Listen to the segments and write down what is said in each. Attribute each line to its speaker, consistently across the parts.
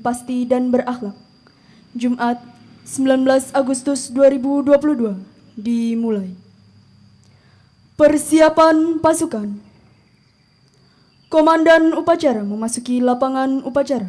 Speaker 1: pasti dan berakhlak. Jumat, 19 Agustus 2022 dimulai. Persiapan pasukan. Komandan upacara memasuki lapangan upacara.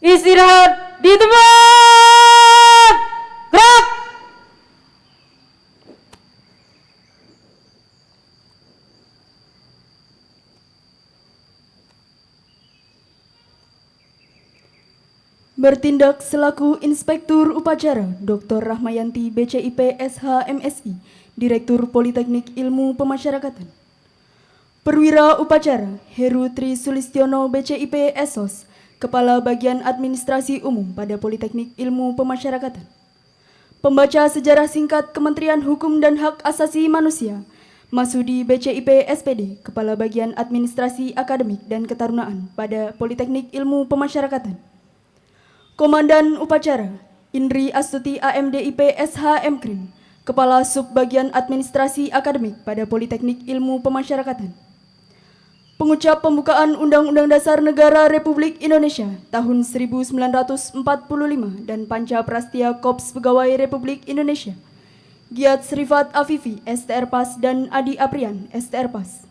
Speaker 2: Istirahat di tempat. Gerak.
Speaker 1: Bertindak selaku Inspektur Upacara Dr. Rahmayanti BCIP SH.MSI, Direktur Politeknik Ilmu Pemasyarakatan. Perwira Upacara Heru Tri Sulistiono BCIP SOS, Kepala Bagian Administrasi Umum pada Politeknik Ilmu Pemasyarakatan. Pembaca sejarah singkat Kementerian Hukum dan Hak Asasi Manusia, Masudi BCIP SPD, Kepala Bagian Administrasi Akademik dan Ketarunaan pada Politeknik Ilmu Pemasyarakatan. Komandan Upacara Indri Astuti AMDIP SH.MKrim, Kepala Subbagian Administrasi Akademik pada Politeknik Ilmu Pemasyarakatan. Pengucap pembukaan Undang-Undang Dasar Negara Republik Indonesia tahun 1945 dan Panca Prastia Korps Pegawai Republik Indonesia, Giat Srifat Afifi STR PAS dan Adi Aprian STR PAS.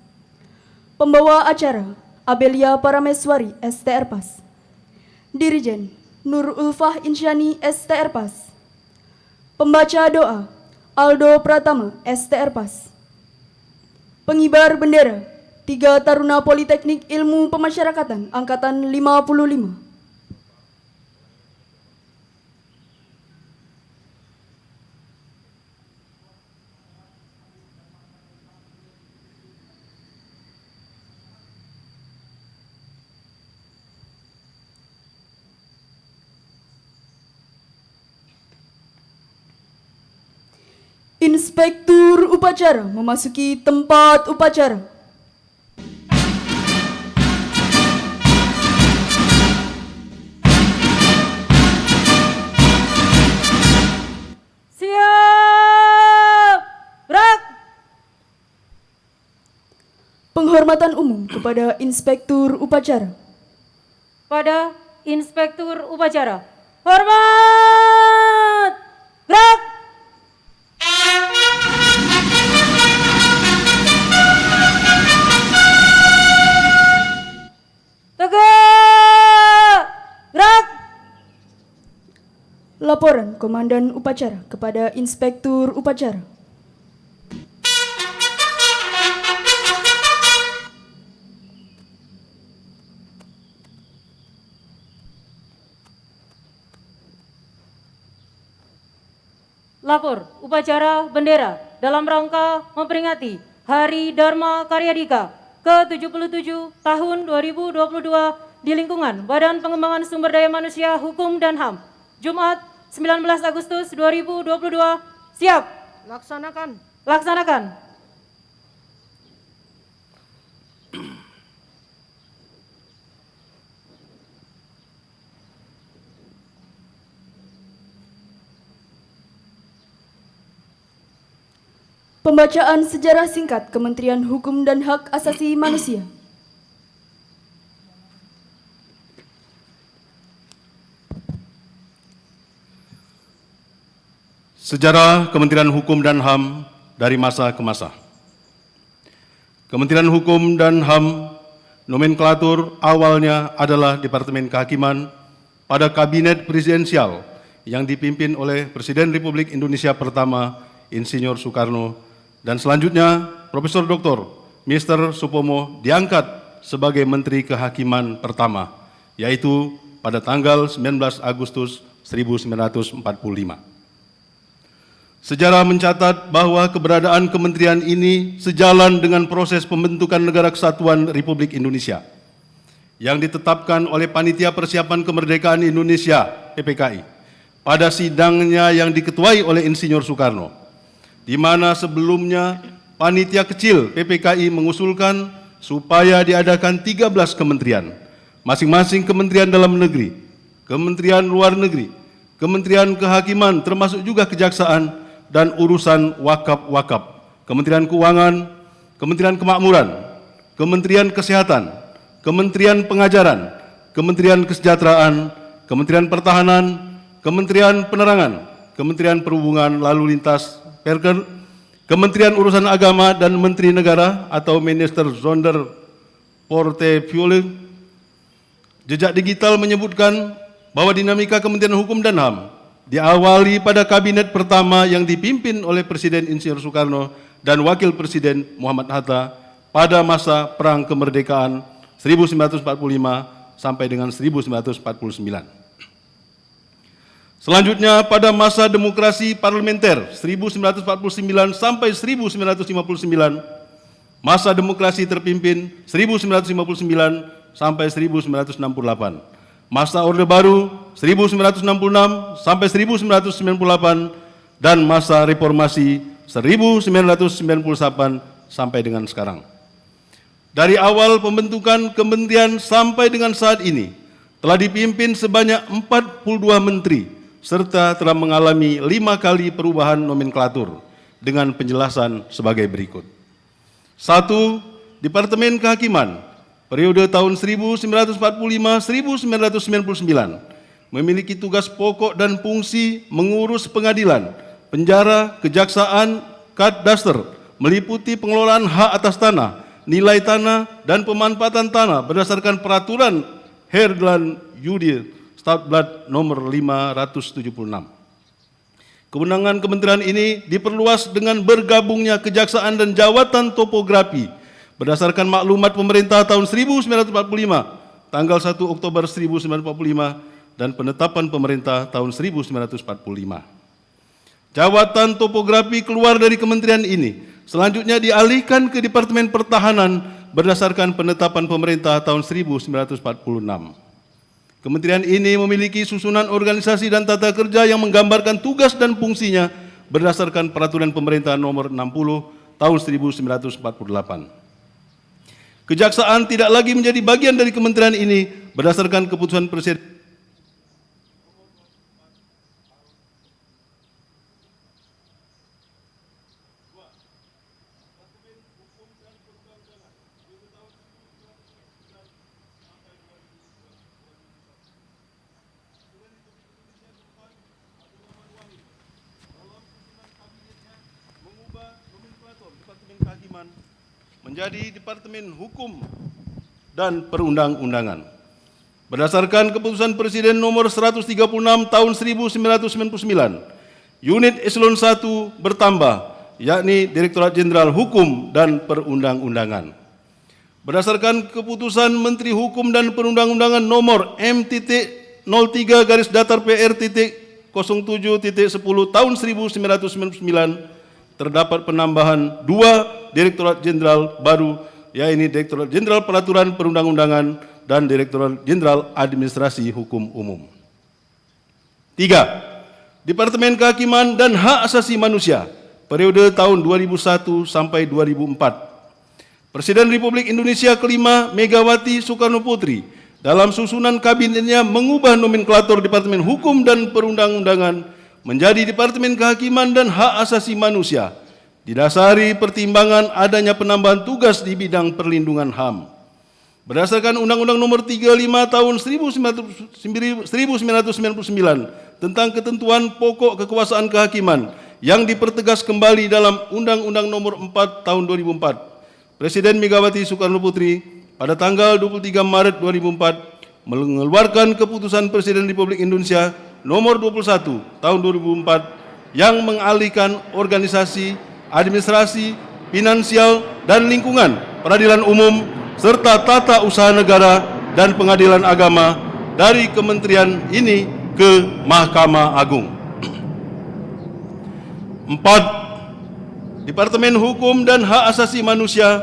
Speaker 1: Pembawa acara Abelia Parameswari STR PAS. Dirijen Nur Ulfah Insyani STR PAS. Pembaca doa Aldo Pratama STR PAS. Pengibar bendera 3 Taruna Politeknik Ilmu Pemasyarakatan Angkatan 55. Inspektur Upacara memasuki tempat upacara. Penghormatan umum kepada Inspektur Upacara.
Speaker 2: Pada Inspektur Upacara. Hormat. Gerak. Tegak. Gerak.
Speaker 1: Laporan Komandan Upacara kepada Inspektur Upacara.
Speaker 2: Lapor upacara bendera dalam rangka memperingati Hari Dharma Karyadika ke-77 tahun 2022 di lingkungan Badan Pengembangan Sumber Daya Manusia Hukum dan HAM. Jumat 19 Agustus 2022. Siap.
Speaker 3: Laksanakan.
Speaker 2: Laksanakan.
Speaker 1: Pembacaan sejarah singkat Kementerian Hukum dan Hak Asasi Manusia.
Speaker 4: Sejarah Kementerian Hukum dan HAM dari masa ke masa. Kementerian Hukum dan HAM nomenklatur awalnya adalah Departemen Kehakiman pada Kabinet Presidensial yang dipimpin oleh Presiden Republik Indonesia pertama Insinyur Soekarno, dan selanjutnya Profesor Dr. Mr. Supomo diangkat sebagai Menteri Kehakiman pertama, yaitu pada tanggal 19 Agustus 1945. Sejarah mencatat bahwa keberadaan kementerian ini sejalan dengan proses pembentukan Negara Kesatuan Republik Indonesia yang ditetapkan oleh Panitia Persiapan Kemerdekaan Indonesia (PPKI) pada sidangnya yang diketuai oleh Insinyur Soekarno, di mana sebelumnya panitia kecil PPKI mengusulkan supaya diadakan 13 kementerian, masing-masing Kementerian Dalam Negeri, Kementerian Luar Negeri, Kementerian Kehakiman termasuk juga Kejaksaan, dan urusan wakaf-wakaf, Kementerian Keuangan, Kementerian Kemakmuran, Kementerian Kesehatan, Kementerian Pengajaran, Kementerian Kesejahteraan, Kementerian Pertahanan, Kementerian Penerangan, Kementerian Perhubungan Lalu Lintas, Perker, Kementerian Urusan Agama dan Menteri Negara atau Minister Zonder Portfolio. Jejak digital menyebutkan bahwa dinamika Kementerian Hukum dan HAM diawali pada kabinet pertama yang dipimpin oleh Presiden Insinyur Soekarno dan Wakil Presiden Muhammad Hatta pada masa Perang Kemerdekaan 1945 sampai dengan 1949. Selanjutnya pada masa demokrasi parlementer 1949 sampai 1959, masa demokrasi terpimpin 1959 sampai 1968. Masa Orde Baru 1966 sampai 1998 dan masa Reformasi 1998 sampai dengan sekarang. Dari awal pembentukan kementerian sampai dengan saat ini telah dipimpin sebanyak 42 menteri serta telah mengalami 5 kali perubahan nomenklatur dengan penjelasan sebagai berikut. 1. Departemen Kehakiman periode tahun 1945-1999 memiliki tugas pokok dan fungsi mengurus pengadilan, penjara, kejaksaan, kadaster, meliputi pengelolaan hak atas tanah, nilai tanah, dan pemanfaatan tanah berdasarkan peraturan Herlan Yudi Stadblad nomor 576. Kewenangan kementerian ini diperluas dengan bergabungnya kejaksaan dan jawatan topografi berdasarkan maklumat pemerintah tahun 1945, tanggal 1 Oktober 1945, dan penetapan pemerintah tahun 1945. Jawatan topografi keluar dari kementerian ini, selanjutnya dialihkan ke Departemen Pertahanan berdasarkan penetapan pemerintah tahun 1946. Kementerian ini memiliki susunan organisasi dan tata kerja yang menggambarkan tugas dan fungsinya berdasarkan peraturan pemerintah nomor 60 tahun 1948. Kejaksaan tidak lagi menjadi bagian dari kementerian ini berdasarkan keputusan Presiden menjadi Departemen Hukum dan Perundang-undangan. Berdasarkan keputusan Presiden nomor 136 tahun 1999, unit Eselon 1 bertambah, yakni Direktorat Jenderal Hukum dan Perundang-undangan. Berdasarkan keputusan Menteri Hukum dan Perundang-undangan nomor M.03-PR.07.10 tahun 1999, terdapat penambahan 2 Direktorat Jenderal baru, yaitu Direktorat Jenderal Peraturan Perundang-undangan dan Direktorat Jenderal Administrasi Hukum Umum. 3. Departemen Kehakiman dan Hak Asasi Manusia periode tahun 2001 sampai 2004. Presiden Republik Indonesia kelima Megawati Soekarno Putri dalam susunan kabinetnya mengubah nomenklatur Departemen Hukum dan Perundang-undangan menjadi Departemen Kehakiman dan Hak Asasi Manusia, didasari pertimbangan adanya penambahan tugas di bidang perlindungan HAM. Berdasarkan Undang-Undang Nomor 35 Tahun 1999 tentang ketentuan pokok kekuasaan kehakiman yang dipertegas kembali dalam Undang-Undang Nomor 4 Tahun 2004, Presiden Megawati Soekarno Putri pada tanggal 23 Maret 2004 mengeluarkan keputusan Presiden Republik Indonesia nomor 21 tahun 2004 yang mengalihkan organisasi, administrasi, finansial, dan lingkungan, peradilan umum, serta tata usaha negara dan pengadilan agama dari kementerian ini ke Mahkamah Agung. 4. 4. Departemen Hukum dan Hak Asasi Manusia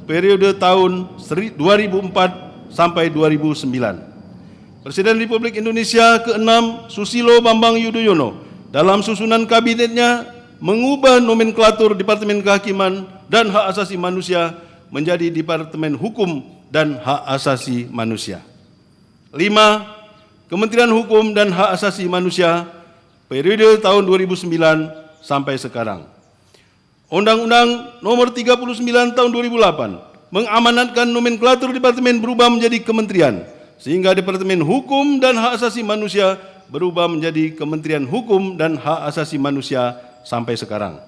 Speaker 4: periode tahun 2004 sampai 2009. Presiden Republik Indonesia ke-6 Susilo Bambang Yudhoyono dalam susunan kabinetnya mengubah nomenklatur Departemen Kehakiman dan Hak Asasi Manusia menjadi Departemen Hukum dan Hak Asasi Manusia. 5. Kementerian Hukum dan Hak Asasi Manusia periode tahun 2009 sampai sekarang. Undang-Undang Nomor 39 Tahun 2008 mengamanatkan nomenklatur departemen berubah menjadi kementerian, sehingga Departemen Hukum dan Hak Asasi Manusia berubah menjadi Kementerian Hukum dan Hak Asasi Manusia sampai sekarang.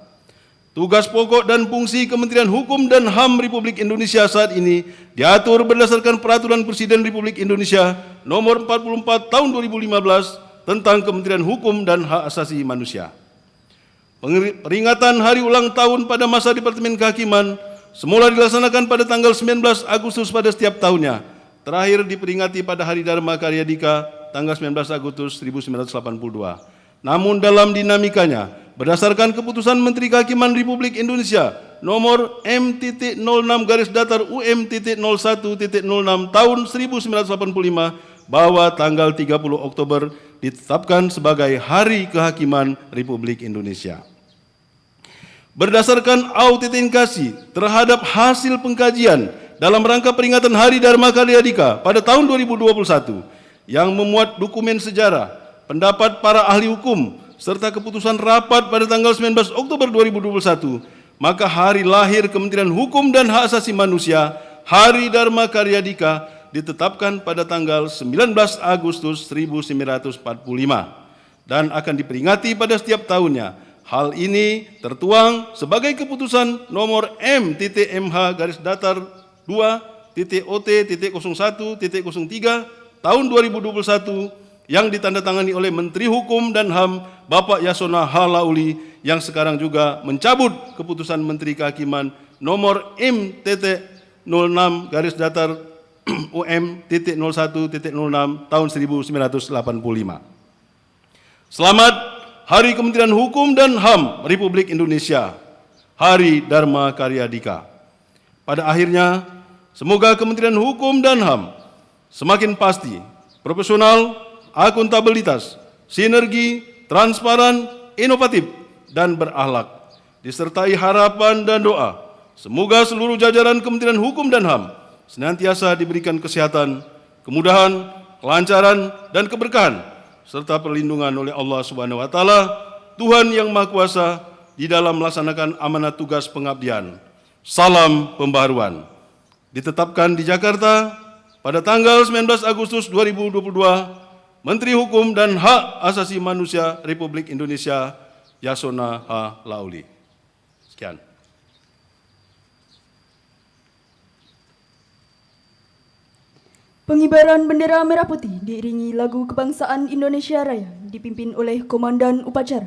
Speaker 4: Tugas pokok dan fungsi Kementerian Hukum dan HAM Republik Indonesia saat ini diatur berdasarkan Peraturan Presiden Republik Indonesia Nomor 44 Tahun 2015 tentang Kementerian Hukum dan Hak Asasi Manusia. Peringatan hari ulang tahun pada masa Departemen Kehakiman semula dilaksanakan pada tanggal 19 Agustus pada setiap tahunnya. Terakhir diperingati pada Hari Dharma Karya Dika tanggal 19 Agustus 1982. Namun dalam dinamikanya, berdasarkan keputusan Menteri Kehakiman Republik Indonesia nomor M.06/UM.01.06 tahun 1985 bahwa tanggal 30 Oktober ditetapkan sebagai Hari Kehakiman Republik Indonesia. Berdasarkan autentikasi terhadap hasil pengkajian dalam rangka peringatan Hari Dharma Karya Dika pada tahun 2021 yang memuat dokumen sejarah, pendapat para ahli hukum, serta keputusan rapat pada tanggal 19 Oktober 2021, maka hari lahir Kementerian Hukum dan Hak Asasi Manusia, Hari Dharma Karya Dika, ditetapkan pada tanggal 19 Agustus 1945 dan akan diperingati pada setiap tahunnya. Hal ini tertuang sebagai keputusan nomor M.MH-2.OT.01.03 tahun 2021 yang ditandatangani oleh Menteri Hukum dan HAM Bapak Yasona H. Laouli yang sekarang juga mencabut keputusan Menteri Kehakiman nomor M.UM.01.06 tahun 1985. Selamat Hari Kementerian Hukum dan HAM Republik Indonesia, Hari Dharma Karya Dika. Pada akhirnya, semoga Kementerian Hukum dan HAM semakin pasti, profesional, akuntabilitas, sinergi, transparan, inovatif, dan berakhlak, disertai harapan dan doa. Semoga seluruh jajaran Kementerian Hukum dan HAM senantiasa diberikan kesehatan, kemudahan, kelancaran, dan keberkahan, serta perlindungan oleh Allah Subhanahu wa Ta'ala, Tuhan yang Maha Kuasa, di dalam melaksanakan amanat tugas pengabdian. Salam pembaharuan. Ditetapkan di Jakarta pada tanggal 19 Agustus 2022, Menteri Hukum dan Hak Asasi Manusia Republik Indonesia, Yasona H. Laouli. Sekian.
Speaker 1: Pengibaran bendera merah putih diiringi lagu kebangsaan Indonesia Raya dipimpin oleh Komandan Upacara.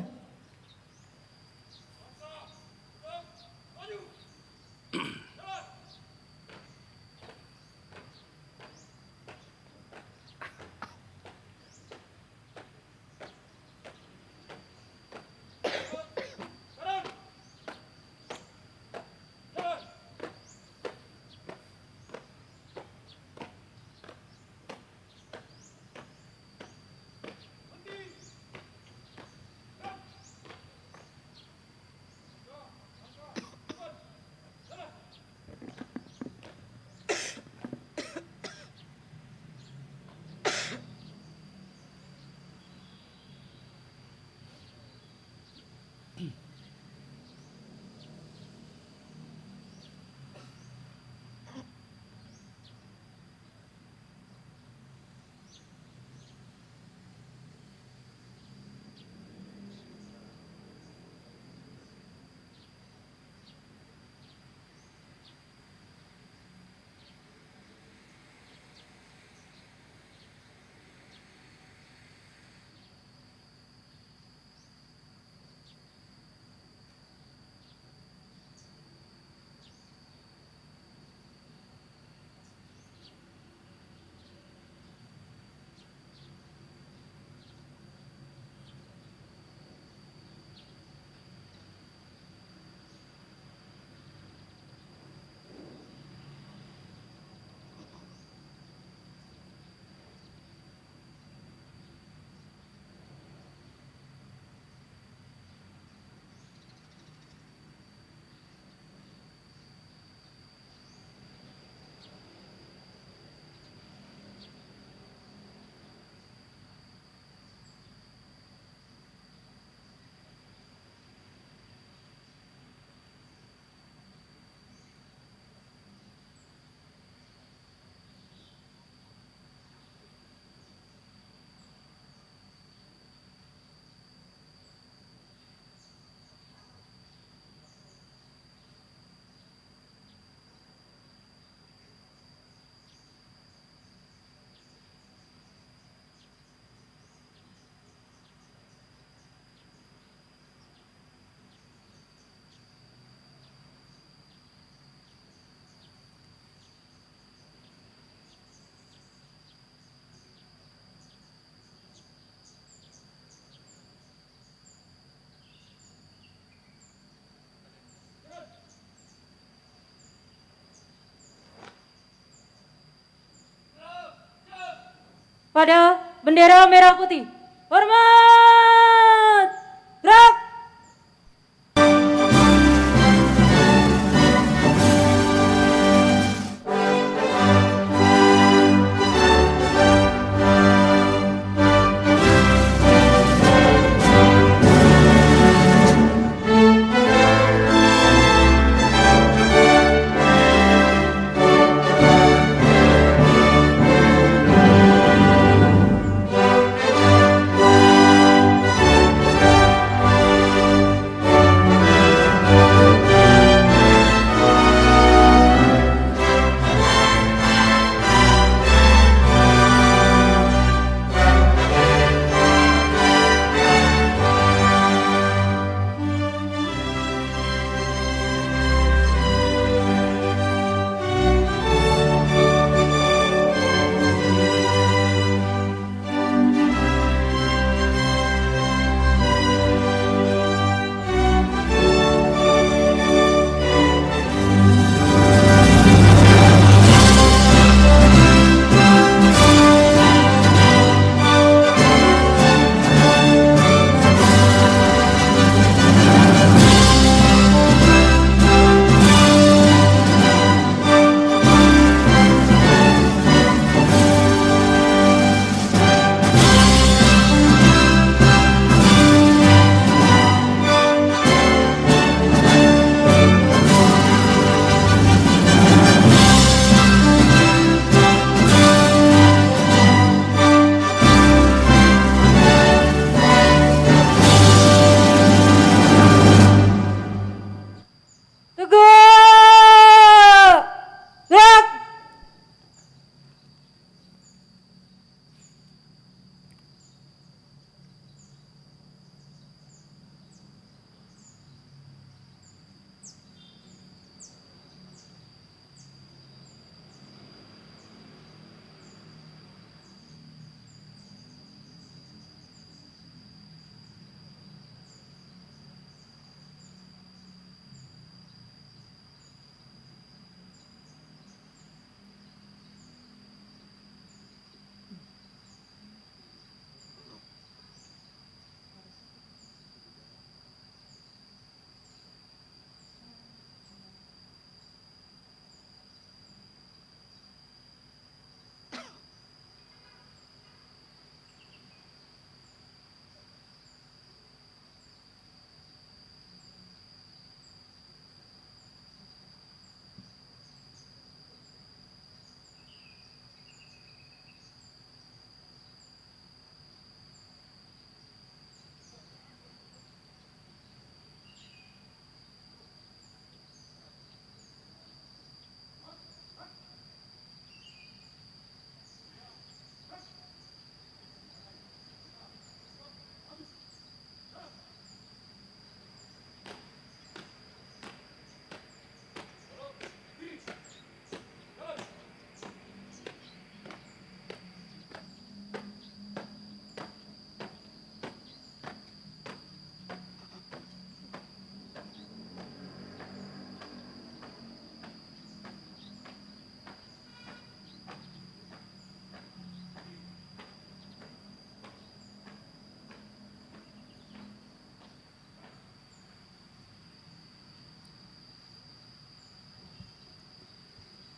Speaker 2: kepada bendera merah putih. Hormat! Gerak!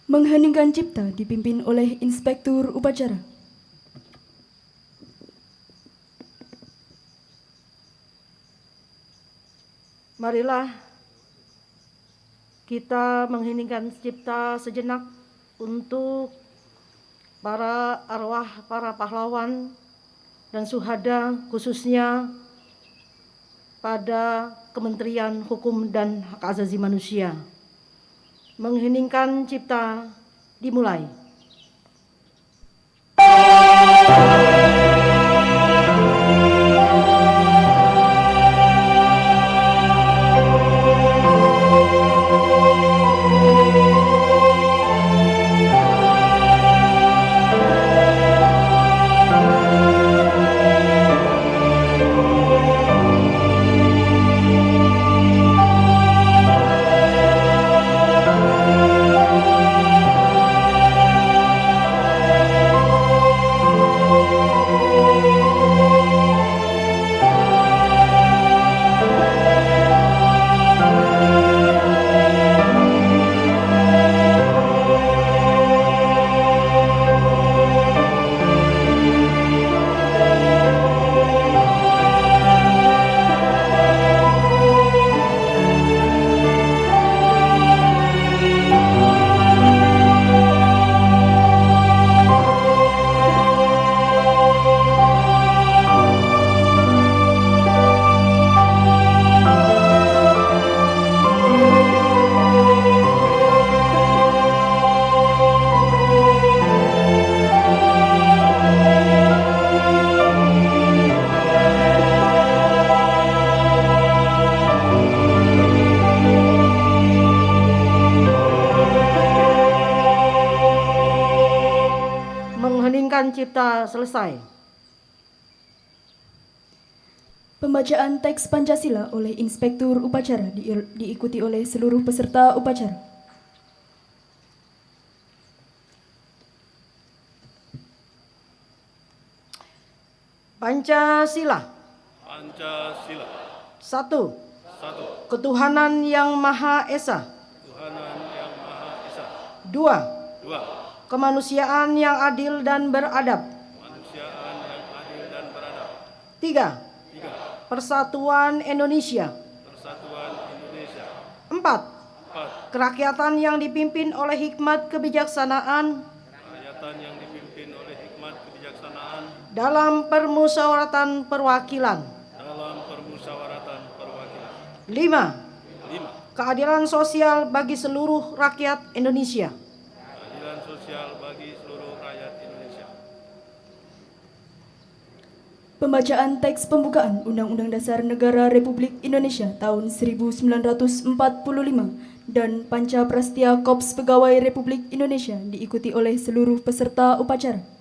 Speaker 1: Mengheningkan cipta dipimpin oleh Inspektur Upacara.
Speaker 3: Marilah kita mengheningkan cipta sejenak untuk para arwah para pahlawan dan syuhada, khususnya pada Kementerian Hukum dan Hak Asasi Manusia. Mengheningkan cipta dimulai. Kebaikan Cipta selesai.
Speaker 1: Pembacaan teks Pancasila oleh Inspektur Upacara diikuti oleh seluruh peserta upacara.
Speaker 3: Pancasila.
Speaker 4: Pancasila.
Speaker 3: 1. Ketuhanan Yang Maha Esa.
Speaker 4: Tuhanan Yang Maha Esa.
Speaker 3: 2.
Speaker 4: 2.
Speaker 3: Kemanusiaan yang adil dan beradab.
Speaker 4: Kemanusiaan yang adil dan beradab.
Speaker 3: 3.
Speaker 4: 3.
Speaker 3: Persatuan Indonesia.
Speaker 4: Persatuan Indonesia.
Speaker 3: 4.
Speaker 4: 4.
Speaker 3: Kerakyatan yang dipimpin oleh hikmat kebijaksanaan
Speaker 4: Rakyatan yang dipimpin oleh hikmat kebijaksanaan
Speaker 3: dalam permusyawaratan perwakilan.
Speaker 4: dalam permusyawaratan perwakilan.
Speaker 3: 5.
Speaker 4: 5.
Speaker 3: Keadilan sosial bagi seluruh rakyat Indonesia.
Speaker 4: Keadilan sosial bagi seluruh rakyat Indonesia.
Speaker 1: Pembacaan teks pembukaan Undang-Undang Dasar Negara Republik Indonesia tahun 1945 dan Pancaprastya Korps Pegawai Republik Indonesia diikuti oleh seluruh peserta upacara.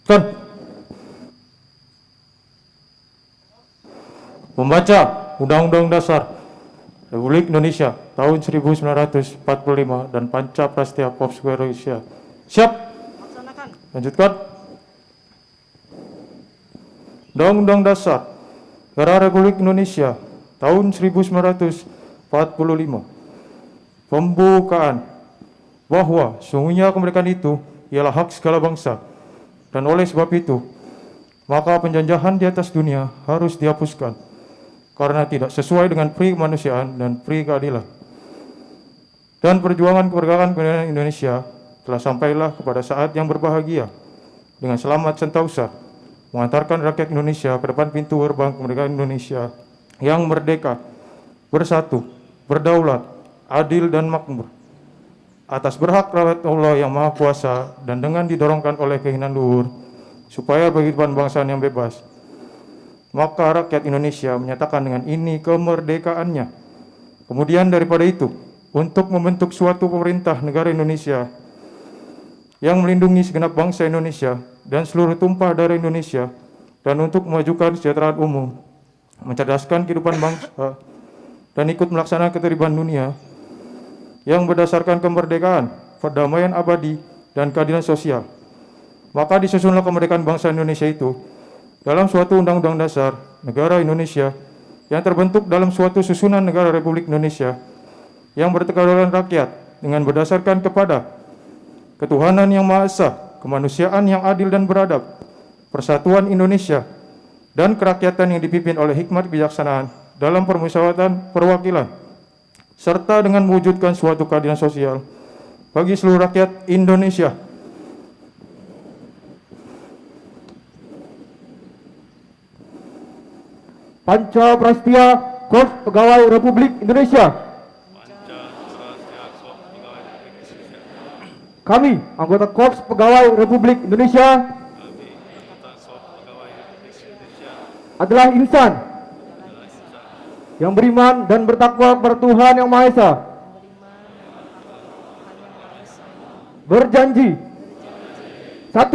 Speaker 5: Kan. Membaca Undang-Undang Dasar Republik Indonesia tahun 1945 dan Pancaprastya Korps Pegawai Indonesia. Siap.
Speaker 3: Laksanakan.
Speaker 5: Lanjutkan. Undang-Undang Dasar Negara Republik Indonesia tahun 1945. Pembukaan bahwa sungguhnya kemerdekaan itu ialah hak segala bangsa, dan oleh sebab itu maka penjajahan di atas dunia harus dihapuskan karena tidak sesuai dengan pri kemanusiaan dan pri keadilan. Dan perjuangan kemerdekaan Indonesia telah sampailah kepada saat yang berbahagia dengan selamat sentosa mengantarkan rakyat Indonesia ke depan pintu gerbang kemerdekaan Indonesia yang merdeka, bersatu, berdaulat, adil dan makmur atas berhak rakyat Allah yang Maha Kuasa dan dengan didorongkan oleh keinginan luhur supaya kehidupan bangsa yang bebas, maka rakyat Indonesia menyatakan dengan ini kemerdekaannya. Kemudian daripada itu, untuk membentuk suatu pemerintah negara Indonesia yang melindungi segenap bangsa Indonesia dan seluruh tumpah darah Indonesia, dan untuk memajukan kesejahteraan umum, mencerdaskan kehidupan bangsa, dan ikut melaksanakan ketertiban dunia yang berdasarkan kemerdekaan, perdamaian abadi, dan keadilan sosial. Maka disusunlah kemerdekaan bangsa Indonesia itu dalam suatu undang-undang dasar negara Indonesia yang terbentuk dalam suatu susunan negara Republik Indonesia yang berkedaulatan rakyat dengan berdasarkan kepada ketuhanan yang Maha Esa, kemanusiaan yang adil dan beradab, persatuan Indonesia, dan kerakyatan yang dipimpin oleh hikmat kebijaksanaan dalam permusyawaratan perwakilan, serta dengan mewujudkan suatu keadilan sosial bagi seluruh rakyat Indonesia. Pancaprastya Korps Pegawai Republik Indonesia. Kami, anggota Korps Pegawai Republik Indonesia, adalah insan yang beriman dan bertakwa kepada Tuhan Yang Maha Esa, berjanji 1.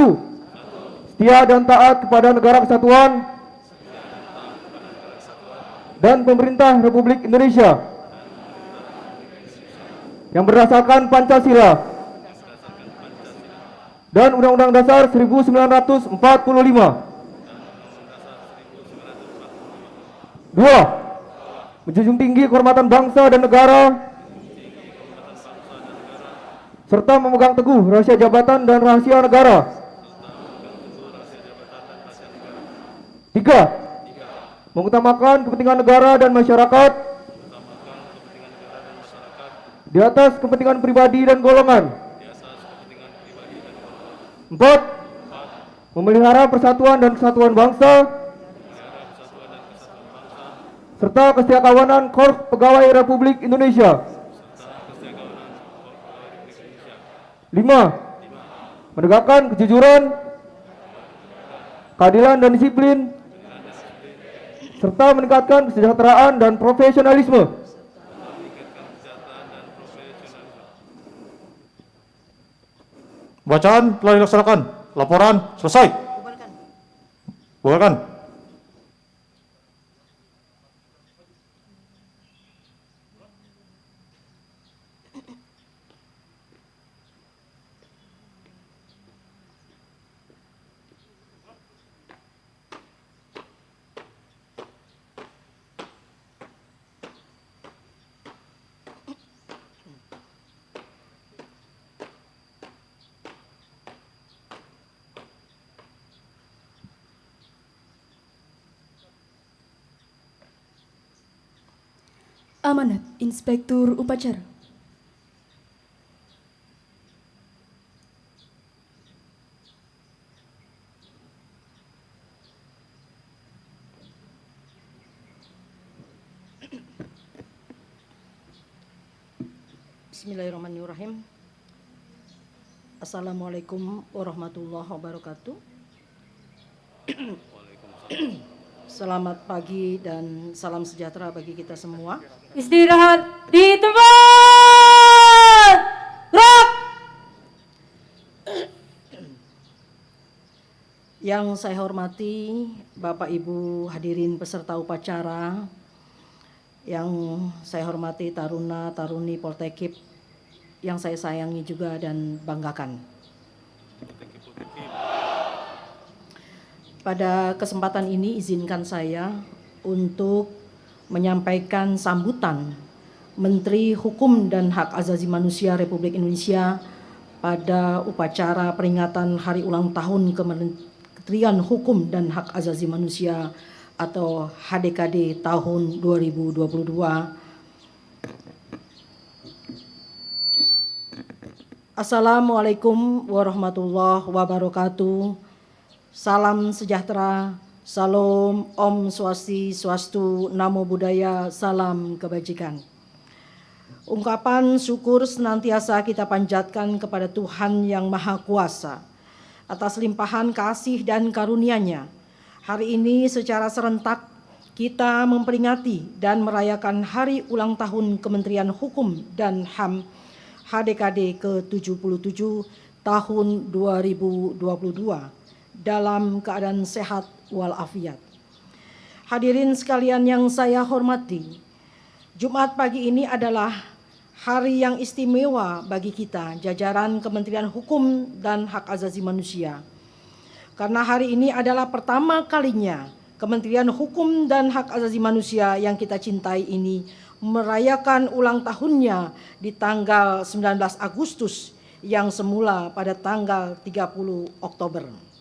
Speaker 5: Setia dan taat kepada negara kesatuan dan pemerintah Republik Indonesia yang berdasarkan Pancasila dan Undang-Undang Dasar 1945. 2. Menjunjung tinggi kehormatan bangsa dan negara serta memegang teguh rahasia jabatan dan rahasia negara. 3. Mengutamakan kepentingan negara dan masyarakat di atas kepentingan pribadi dan golongan. 4.
Speaker 6: memelihara persatuan dan kesatuan bangsa, serta kesetiakawanan Korps Pegawai Republik Indonesia. 5. Menegakkan kejujuran, keadilan dan disiplin, serta meningkatkan kesejahteraan dan profesionalisme.
Speaker 5: Bacaan telah dilaksanakan. Laporan selesai. Bubarkan.
Speaker 1: Amanat Inspektur Upacara.
Speaker 3: Bismillahirrahmanirrahim. Assalamualaikum warahmatullahi wabarakatuh. Selamat pagi dan salam sejahtera bagi kita semua.
Speaker 2: Istirahat di tempat. Gerak.
Speaker 3: Yang saya hormati Bapak Ibu hadirin peserta upacara, yang saya hormati Taruna Taruni Poltekip, yang saya sayangi juga dan banggakan. Pada kesempatan ini izinkan saya untuk menyampaikan sambutan Menteri Hukum dan Hak Asasi Manusia Republik Indonesia pada upacara peringatan Hari Ulang Tahun Kementerian Hukum dan Hak Asasi Manusia atau HDKD tahun 2022. Assalamualaikum warahmatullahi wabarakatuh. Salam sejahtera, salam, Om Swasti, Swastu, Namo Buddhaya, salam kebajikan. Ungkapan syukur senantiasa kita panjatkan kepada Tuhan Yang Maha Kuasa atas limpahan kasih dan karunia-Nya. Hari ini secara serentak kita memperingati dan merayakan Hari Ulang Tahun Kementerian Hukum dan HAM HDKD ke-77 tahun 2022 dalam keadaan sehat walafiat. Hadirin sekalian yang saya hormati, Jumat pagi ini adalah hari yang istimewa bagi kita, jajaran Kementerian Hukum dan Hak Asasi Manusia. Karena hari ini adalah pertama kalinya Kementerian Hukum dan Hak Asasi Manusia yang kita cintai ini merayakan ulang tahunnya di tanggal 19 Agustus yang semula pada tanggal 30 Oktober.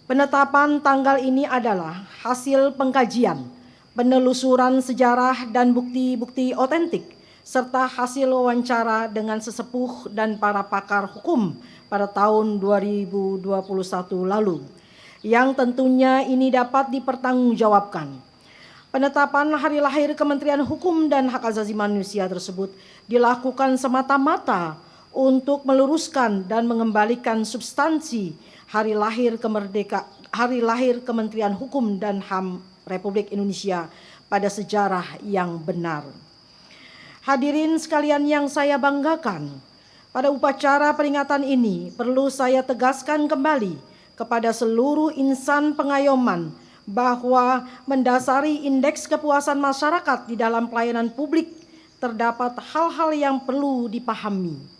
Speaker 3: Penetapan tanggal ini adalah hasil pengkajian, penelusuran sejarah dan bukti-bukti otentik, serta hasil wawancara dengan sesepuh dan para pakar hukum pada tahun 2021 lalu, yang tentunya ini dapat dipertanggungjawabkan. Penetapan hari lahir Kementerian Hukum dan Hak Asasi Manusia tersebut dilakukan semata-mata untuk meluruskan dan mengembalikan substansi hari lahir Kementerian Hukum dan HAM Republik Indonesia pada sejarah yang benar. Hadirin sekalian yang saya banggakan, pada upacara peringatan ini perlu saya tegaskan kembali kepada seluruh insan pengayoman bahwa mendasari indeks kepuasan masyarakat di dalam pelayanan publik terdapat hal-hal yang perlu dipahami.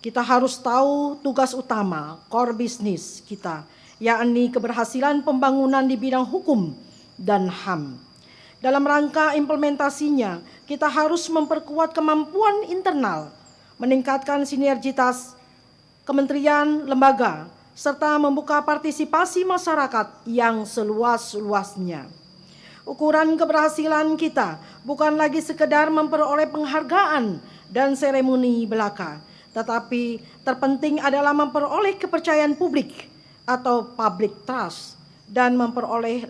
Speaker 3: Kita harus tahu tugas utama core business kita, yakni keberhasilan pembangunan di bidang hukum dan HAM. Dalam rangka implementasinya, kita harus memperkuat kemampuan internal, meningkatkan sinergitas kementerian, lembaga, serta membuka partisipasi masyarakat yang seluas-luasnya. Ukuran keberhasilan kita bukan lagi sekedar memperoleh penghargaan dan seremoni belaka, tetapi terpenting adalah memperoleh kepercayaan publik atau public trust dan memperoleh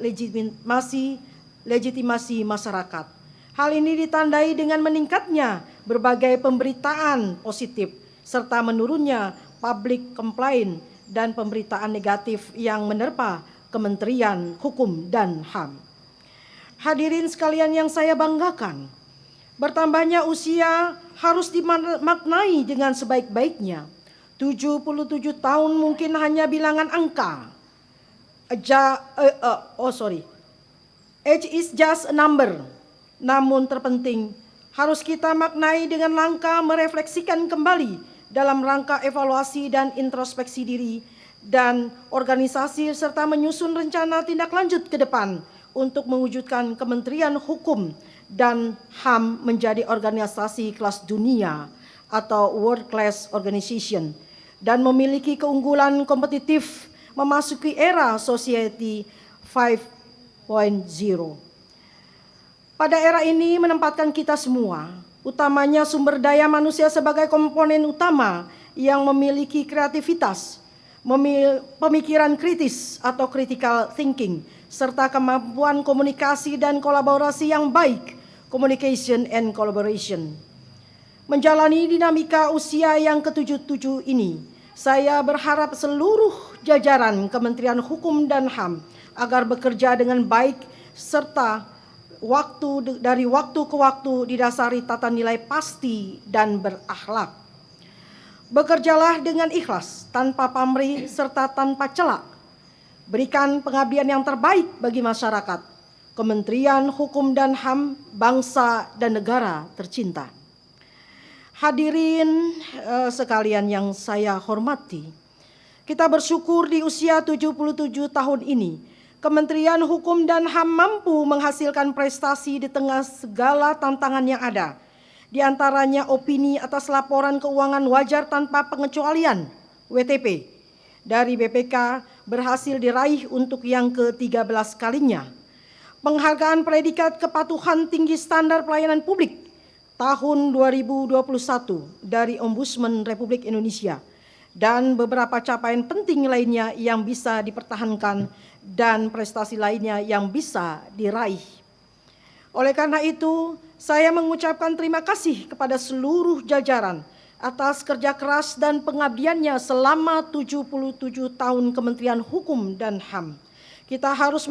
Speaker 3: legitimasi masyarakat. Hal ini ditandai dengan meningkatnya berbagai pemberitaan positif serta menurunnya public complaint dan pemberitaan negatif yang menerpa Kementerian Hukum dan HAM. Hadirin sekalian yang saya banggakan, bertambahnya usia harus dimaknai dengan sebaik-baiknya. 77 tahun mungkin hanya bilangan angka. Age is just a number. Namun terpenting harus kita maknai dengan langkah merefleksikan kembali dalam rangka evaluasi dan introspeksi diri dan organisasi serta menyusun rencana tindak lanjut ke depan untuk mewujudkan Kementerian Hukum dan HAM menjadi organisasi kelas dunia atau World Class Organization dan memiliki keunggulan kompetitif memasuki era Society 5.0. Pada era ini menempatkan kita semua, utamanya sumber daya manusia sebagai komponen utama yang memiliki kreativitas, pemikiran kritis atau critical thinking, serta kemampuan komunikasi dan kolaborasi yang baik, communication and collaboration. Menjalani dinamika usia yang ke-77 ini, saya berharap seluruh jajaran Kementerian Hukum dan HAM agar bekerja dengan baik serta dari waktu ke waktu didasari tata nilai pasti dan berakhlak. Bekerjalah dengan ikhlas, tanpa pamrih serta tanpa celak. Berikan pengabdian yang terbaik bagi masyarakat, Kementerian Hukum dan HAM, bangsa dan negara tercinta. Hadirin sekalian yang saya hormati, kita bersyukur di usia 77 tahun ini, Kementerian Hukum dan HAM mampu menghasilkan prestasi di tengah segala tantangan yang ada. Di antaranya opini atas laporan keuangan wajar tanpa pengecualian (WTP) dari BPK berhasil diraih untuk yang ke-13 kalinya. Penghargaan predikat kepatuhan tinggi standar pelayanan publik tahun 2021 dari Ombudsman Republik Indonesia dan beberapa capaian penting lainnya yang bisa dipertahankan dan prestasi lainnya yang bisa diraih. Oleh karena itu, saya mengucapkan terima kasih kepada seluruh jajaran atas kerja keras dan pengabdiannya selama 77 tahun Kementerian Hukum dan HAM. Kita harus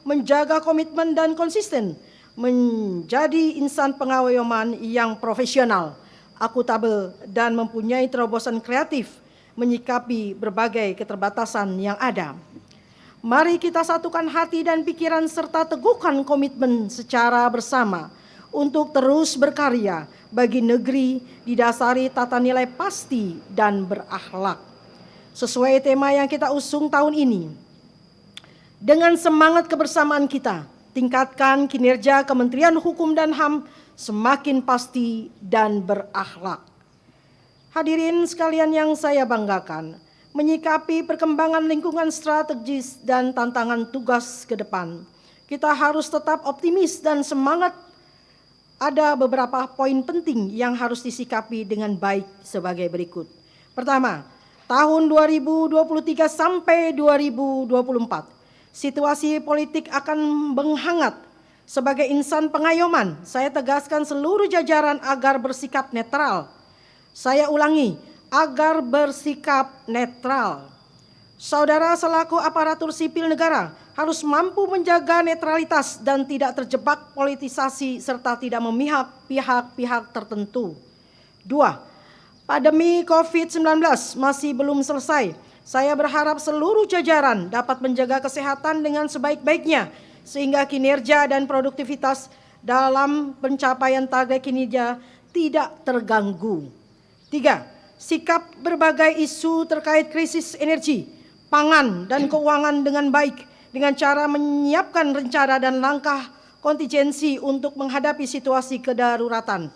Speaker 3: menjaga komitmen dan konsisten, menjadi insan pengayoman yang profesional, akuntabel, dan mempunyai terobosan kreatif menyikapi berbagai keterbatasan yang ada. Mari kita satukan hati dan pikiran serta teguhkan komitmen secara bersama untuk terus berkarya bagi negeri didasari tata nilai pasti dan berakhlak. Sesuai tema yang kita usung tahun ini, dengan semangat kebersamaan kita, tingkatkan kinerja Kementerian Hukum dan HAM semakin pasti dan berakhlak. Hadirin sekalian yang saya banggakan, menyikapi perkembangan lingkungan strategis dan tantangan tugas ke depan, kita harus tetap optimis dan semangat. Ada beberapa poin penting yang harus disikapi dengan baik sebagai berikut. Pertama, tahun 2023 sampai 2024, situasi politik akan menghangat. Sebagai insan pengayoman, saya tegaskan seluruh jajaran agar bersikap netral. Saya ulangi, agar bersikap netral. Saudara selaku aparatur sipil negara harus mampu menjaga netralitas dan tidak terjebak politisasi serta tidak memihak pihak-pihak tertentu. 2. Pandemi COVID-19 masih belum selesai. Saya berharap seluruh jajaran dapat menjaga kesehatan dengan sebaik-baiknya sehingga kinerja dan produktivitas dalam pencapaian target kinerja tidak terganggu. 3. Sikap berbagai isu terkait krisis energi, pangan, dan keuangan dengan baik dengan cara menyiapkan rencana dan langkah kontingensi untuk menghadapi situasi kedaruratan.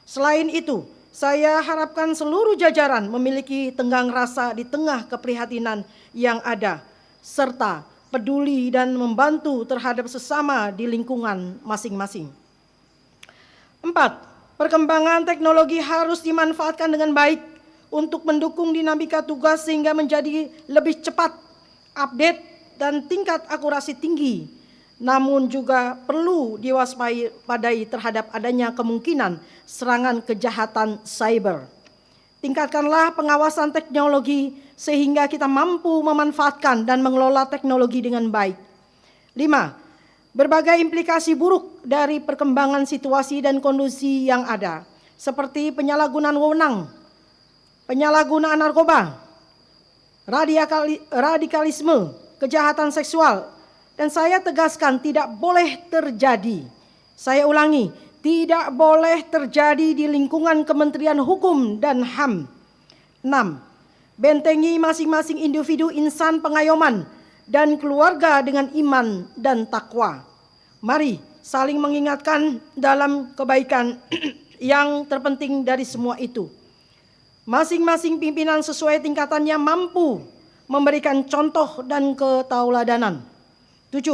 Speaker 3: Selain itu, saya harapkan seluruh jajaran memiliki tenggang rasa di tengah keprihatinan yang ada, serta peduli dan membantu terhadap sesama di lingkungan masing-masing. 4. Perkembangan teknologi harus dimanfaatkan dengan baik untuk mendukung dinamika tugas sehingga menjadi lebih cepat, update, dan tingkat akurasi tinggi. Namun juga perlu diwaspadai terhadap adanya kemungkinan serangan kejahatan cyber. Tingkatkanlah pengawasan teknologi sehingga kita mampu memanfaatkan dan mengelola teknologi dengan baik. 5. Berbagai implikasi buruk dari perkembangan situasi dan kondisi yang ada, seperti penyalahgunaan wewenang, penyalahgunaan narkoba, radikalisme, kejahatan seksual, dan saya tegaskan tidak boleh terjadi. Saya ulangi, tidak boleh terjadi di lingkungan Kementerian Hukum dan HAM. 6. Bentengi masing-masing individu insan pengayoman dan keluarga dengan iman dan takwa. Mari saling mengingatkan dalam kebaikan yang terpenting dari semua itu. Masing-masing pimpinan sesuai tingkatannya mampu memberikan contoh dan ketauladanan. 7.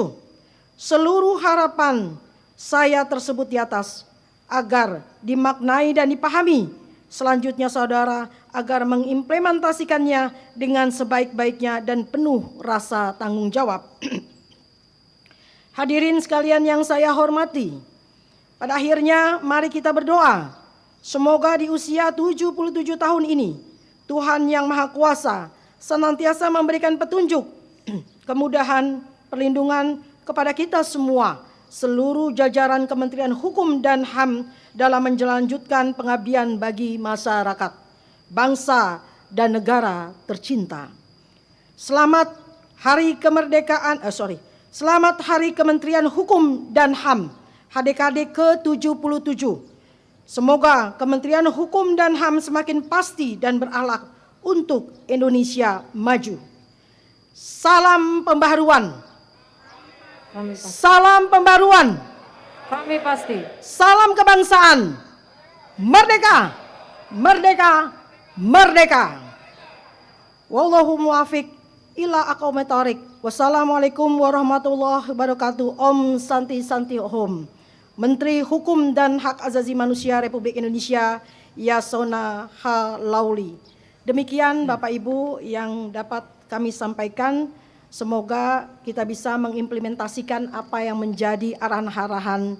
Speaker 3: Seluruh harapan saya tersebut di atas agar dimaknai dan dipahami. Selanjutnya saudara agar mengimplementasikannya dengan sebaik-baiknya dan penuh rasa tanggung jawab. Hadirin sekalian yang saya hormati, pada akhirnya mari kita berdoa. Semoga di usia 77 tahun ini, Tuhan yang Maha Kuasa senantiasa memberikan petunjuk, kemudahan, perlindungan kepada kita semua, seluruh jajaran Kementerian Hukum dan HAM dalam menjalankan pengabdian bagi masyarakat, bangsa, dan negara tercinta. Selamat Hari Kemerdekaan, Selamat Hari Kementerian Hukum dan HAM, HDKD ke-77. Semoga Kementerian Hukum dan HAM semakin pasti dan berakhlak untuk Indonesia maju. Salam pembaharuan. Salam pembaruan.
Speaker 2: Kami pasti.
Speaker 3: Salam kebangsaan. Merdeka, merdeka, merdeka. Wallahu muwafiq ila aqwamit thoriq. Wassalamualaikum warahmatullahi wabarakatuh. Om Santi Santi Om. Menteri Hukum dan Hak Asasi Manusia Republik Indonesia Yasona Halauli. Demikian Bapak Ibu yang dapat kami sampaikan. Semoga kita bisa mengimplementasikan apa yang menjadi arahan-arahan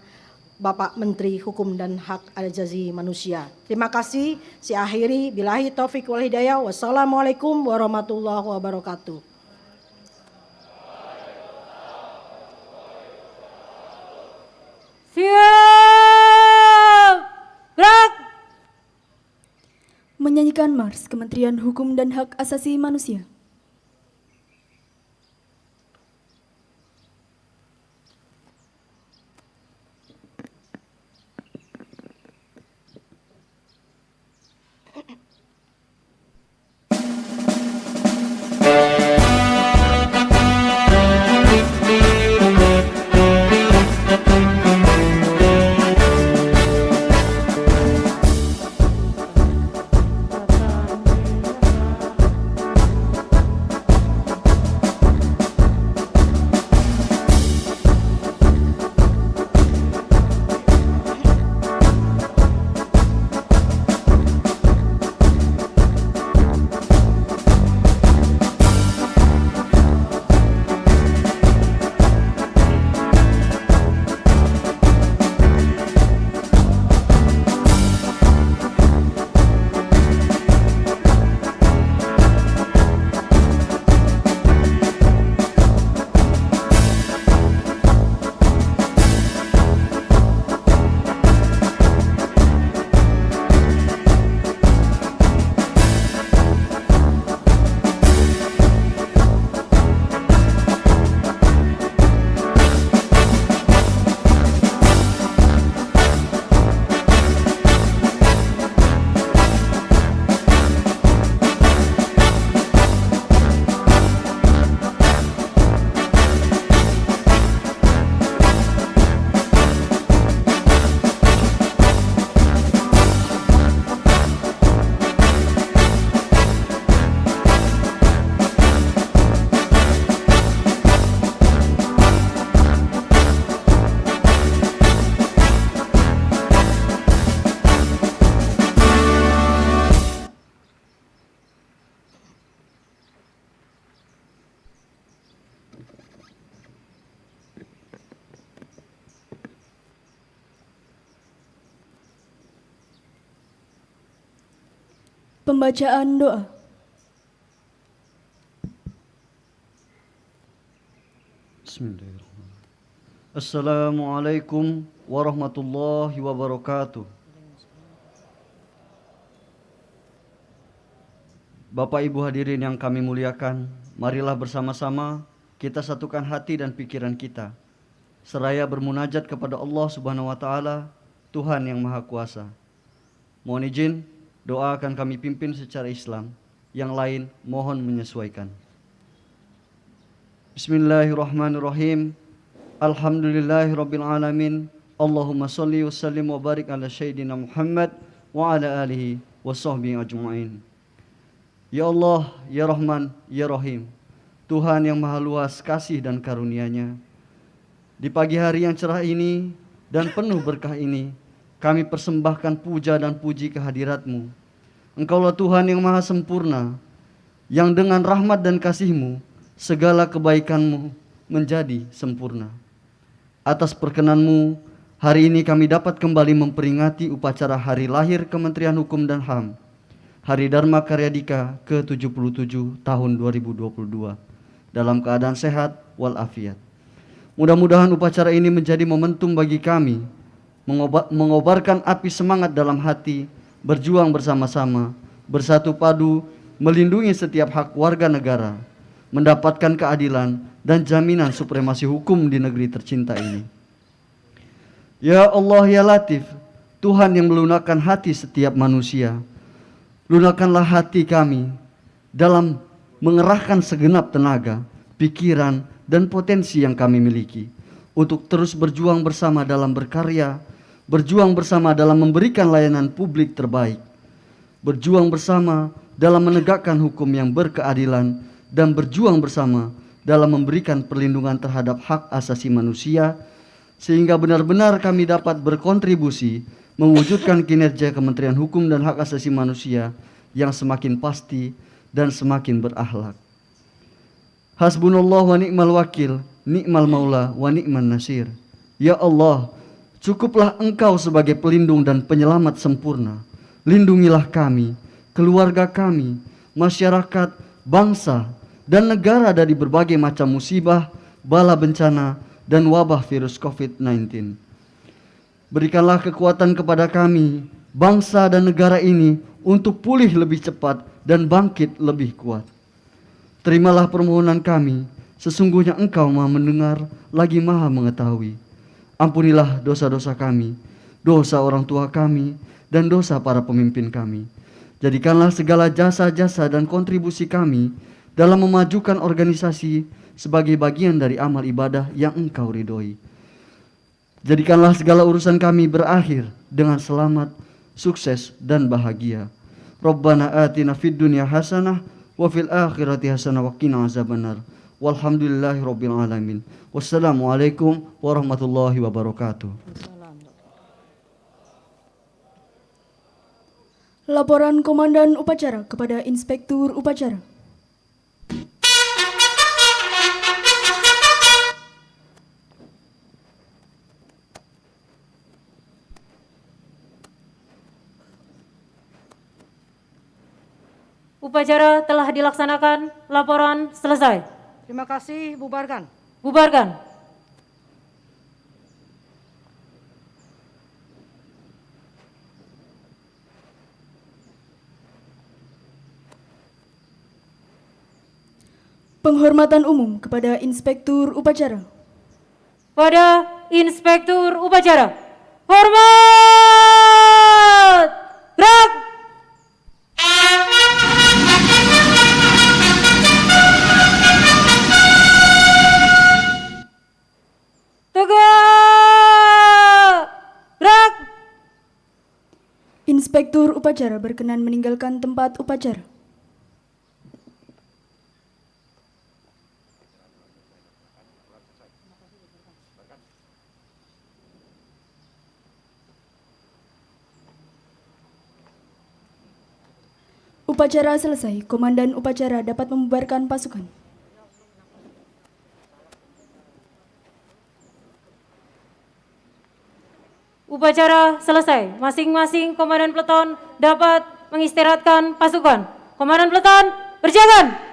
Speaker 3: Bapak Menteri Hukum dan Hak Asasi Manusia. Terima kasih. Saya akhiri. Billahi taufik wal hidayah. Wassalamualaikum warahmatullahi wabarakatuh.
Speaker 2: Siap! Gerak!
Speaker 1: Menyanyikan Mars Kementerian Hukum dan Hak Asasi Manusia. Pembacaan doa.
Speaker 7: Bismillahirrahmanirrahim. Assalamualaikum warahmatullahi wabarakatuh. Bapak Ibu hadirin yang kami muliakan, marilah bersama-sama kita satukan hati dan pikiran kita, seraya bermunajat kepada Allah Subhanahu wa taala, Tuhan yang Maha Kuasa. Mohon izin, doa akan kami pimpin secara Islam, yang lain mohon menyesuaikan. Bismillahirrahmanirrahim. Alhamdulillahirabbil alamin. Allahumma shalli wa sallim wa barik ala sayyidina Muhammad wa ala alihi wa sahbihi ajma'in. Ya Allah, ya Rahman, ya Rahim, Tuhan yang maha luas kasih dan karunia-Nya. Di pagi hari yang cerah ini dan penuh berkah ini, kami persembahkan puja dan puji kehadirat-Mu. Engkaulah Tuhan yang maha sempurna, yang dengan rahmat dan kasih-Mu, segala kebaikan-Mu menjadi sempurna. Atas perkenan-Mu, hari ini kami dapat kembali memperingati upacara Hari Lahir Kementerian Hukum dan HAM, Hari Dharma Karyadika ke-77 tahun 2022, dalam keadaan sehat walafiat. Mudah-mudahan upacara ini menjadi momentum bagi kami mengobarkan api semangat dalam hati, berjuang bersama-sama, bersatu padu, melindungi setiap hak warga negara, mendapatkan keadilan dan jaminan supremasi hukum di negeri tercinta ini. Ya Allah, ya Latif, Tuhan yang melunakkan hati setiap manusia, lunakkanlah hati kami dalam mengerahkan segenap tenaga, pikiran, dan potensi yang kami miliki untuk terus berjuang bersama dalam berkarya, berjuang bersama dalam memberikan layanan publik terbaik, berjuang bersama dalam menegakkan hukum yang berkeadilan, dan berjuang bersama dalam memberikan perlindungan terhadap hak asasi manusia, sehingga benar-benar kami dapat berkontribusi mewujudkan kinerja Kementerian Hukum dan Hak Asasi Manusia yang semakin pasti dan semakin berakhlak. Hasbunallah wa ni'mal wakil, ni'mal maula wa ni'man nasir. Ya Allah, cukuplah Engkau sebagai pelindung dan penyelamat sempurna. Lindungilah kami, keluarga kami, masyarakat, bangsa, dan negara dari berbagai macam musibah, bala bencana, dan wabah virus COVID-19. Berikanlah kekuatan kepada kami, bangsa dan negara ini, untuk pulih lebih cepat dan bangkit lebih kuat. Terimalah permohonan kami, sesungguhnya Engkau Maha mendengar, lagi Maha mengetahui. Ampunilah dosa-dosa kami, dosa orang tua kami, dan dosa para pemimpin kami. Jadikanlah segala jasa-jasa dan kontribusi kami dalam memajukan organisasi sebagai bagian dari amal ibadah yang Engkau ridhoi. Jadikanlah segala urusan kami berakhir dengan selamat, sukses, dan bahagia. Rabbana atina fid dunya hasanah wa fil akhirati hasanah wa qina azabannar. Walhamdulillahirabbil alamin. Wassalamualaikum warahmatullahi wabarakatuh.
Speaker 1: Laporan Komandan Upacara kepada Inspektur Upacara.
Speaker 2: Upacara telah dilaksanakan, laporan selesai.
Speaker 3: Terima kasih, bubarkan.
Speaker 2: Bubarkan.
Speaker 1: Penghormatan umum kepada Inspektur Upacara.
Speaker 2: Pada Inspektur Upacara. Hormat! Gerak! Tegak! Gerak!
Speaker 1: Inspektur Upacara berkenan meninggalkan tempat upacara. Upacara selesai, Komandan Upacara dapat membubarkan pasukan.
Speaker 2: Upacara selesai. Masing-masing komandan peleton dapat mengistirahatkan pasukan. Komandan Peleton, berjalan!